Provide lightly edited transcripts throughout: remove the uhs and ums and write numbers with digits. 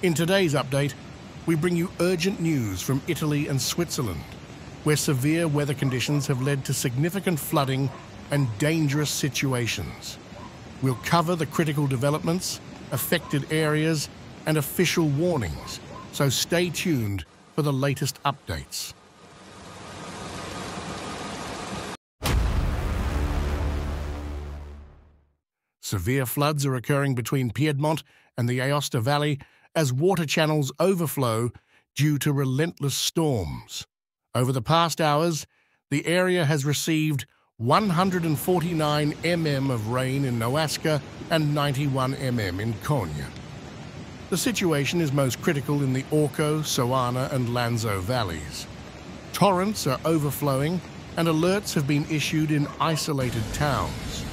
In today's update, we bring you urgent news from Italy and Switzerland, where severe weather conditions have led to significant flooding and dangerous situations. We'll cover the critical developments, affected areas, and official warnings, so stay tuned for the latest updates. Severe floods are occurring between Piedmont and the Aosta Valley as water channels overflow due to relentless storms. Over the past hours, the area has received 149 mm of rain in Aosta and 91 mm in Konya. The situation is most critical in the Orco, Soana and Lanzo valleys. Torrents are overflowing and alerts have been issued in isolated towns.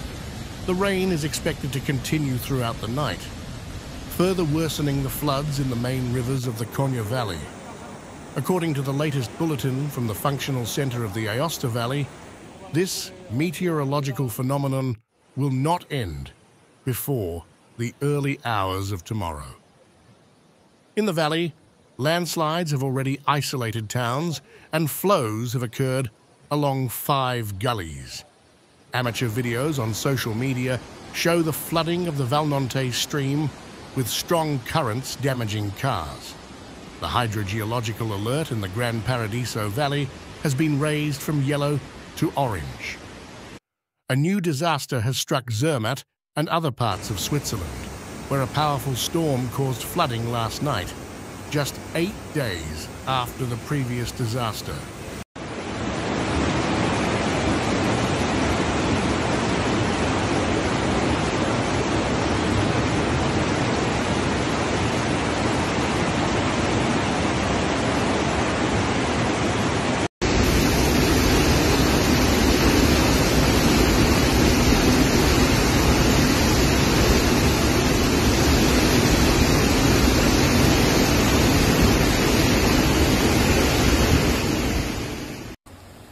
The rain is expected to continue throughout the night, further worsening the floods in the main rivers of the Konya Valley. According to the latest bulletin from the Functional Center of the Aosta Valley, this meteorological phenomenon will not end before the early hours of tomorrow. In the valley, landslides have already isolated towns and flows have occurred along 5 gullies. Amateur videos on social media show the flooding of the Valnonte stream with strong currents damaging cars. The hydrogeological alert in the Gran Paradiso Valley has been raised from yellow to orange. A new disaster has struck Zermatt and other parts of Switzerland, where a powerful storm caused flooding last night, just 8 days after the previous disaster.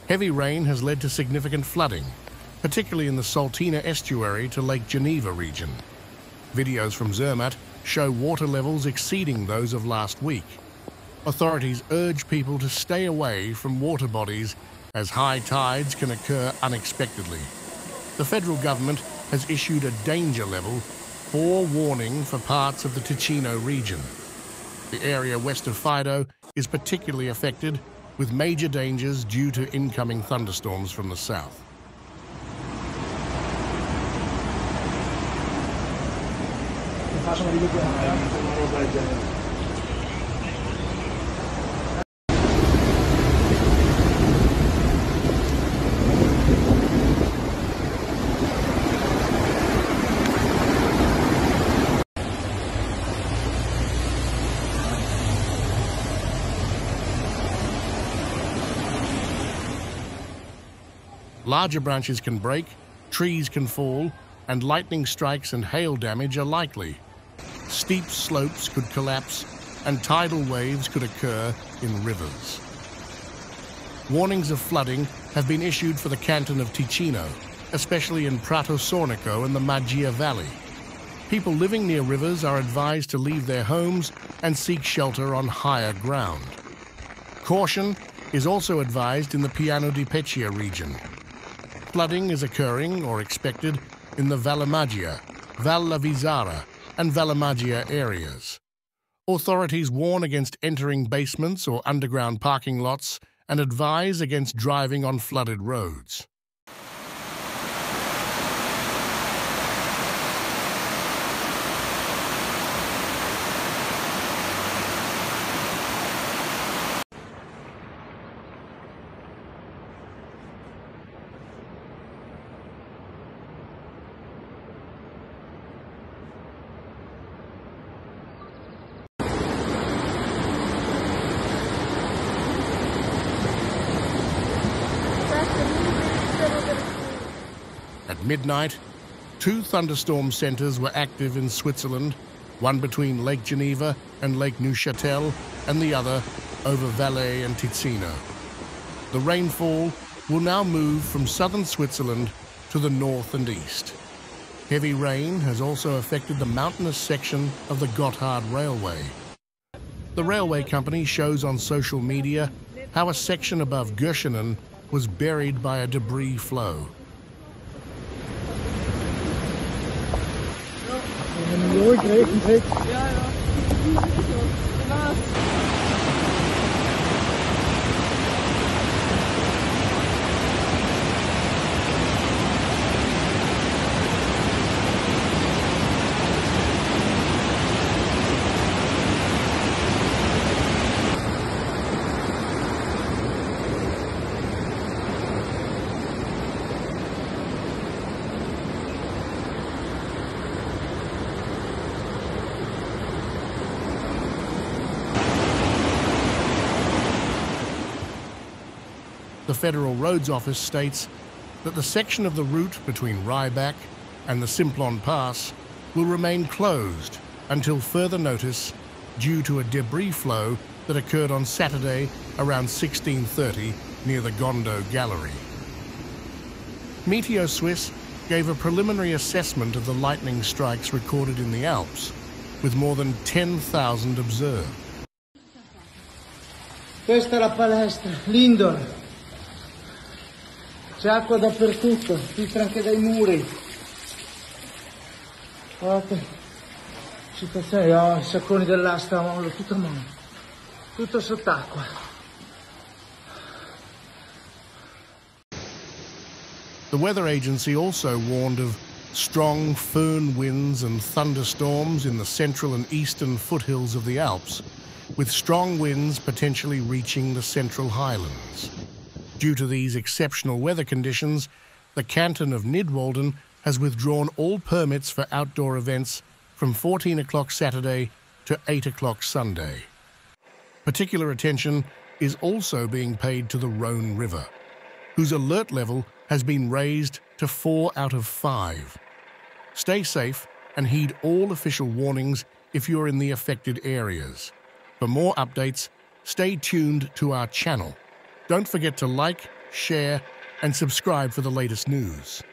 Heavy rain has led to significant flooding, particularly in the Saltina estuary to Lake Geneva region. Videos from Zermatt show water levels exceeding those of last week. Authorities urge people to stay away from water bodies as high tides can occur unexpectedly. The federal government has issued a danger level 4 warning for parts of the Ticino region. The area west of Fido is particularly affected, with major dangers due to incoming thunderstorms from the south. Larger branches can break, trees can fall, and lightning strikes and hail damage are likely. Steep slopes could collapse, and tidal waves could occur in rivers. Warnings of flooding have been issued for the canton of Ticino, especially in Prato Sornico and the Maggia Valley. People living near rivers are advised to leave their homes and seek shelter on higher ground. Caution is also advised in the Piano di Peccia region. Flooding is occurring or expected in the Vallamaggia, Valle Vizara, and Vallamaggia areas. Authorities warn against entering basements or underground parking lots and advise against driving on flooded roads. At midnight, 2 thunderstorm centers were active in Switzerland, one between Lake Geneva and Lake Neuchâtel, and the other over Valais and Ticino. The rainfall will now move from southern Switzerland to the north and east. Heavy rain has also affected the mountainous section of the Gotthard Railway. The railway company shows on social media how a section above Göschenen was buried by a debris flow. The Federal Roads Office states that the section of the route between Rybak and the Simplon Pass will remain closed until further notice due to a debris flow that occurred on Saturday around 16:30 near the Gondo Gallery. Meteo Suisse gave a preliminary assessment of the lightning strikes recorded in the Alps, with more than 10,000 observed. Questa è la palestra, l'indoor. C'è acqua dappertutto, filtra anche dai muri. Guardate, i sacconi dell'asta a molo, tutto a mano, tutto sott'acqua. The weather agency also warned of strong foehn winds and thunderstorms in the central and eastern foothills of the Alps, with strong winds potentially reaching the central highlands. Due to these exceptional weather conditions, the canton of Nidwalden has withdrawn all permits for outdoor events from 14 o'clock Saturday to 8 o'clock Sunday. Particular attention is also being paid to the Rhone River, whose alert level has been raised to 4 out of 5. Stay safe and heed all official warnings if you're in the affected areas. For more updates, stay tuned to our channel. Don't forget to like, share, and subscribe for the latest news.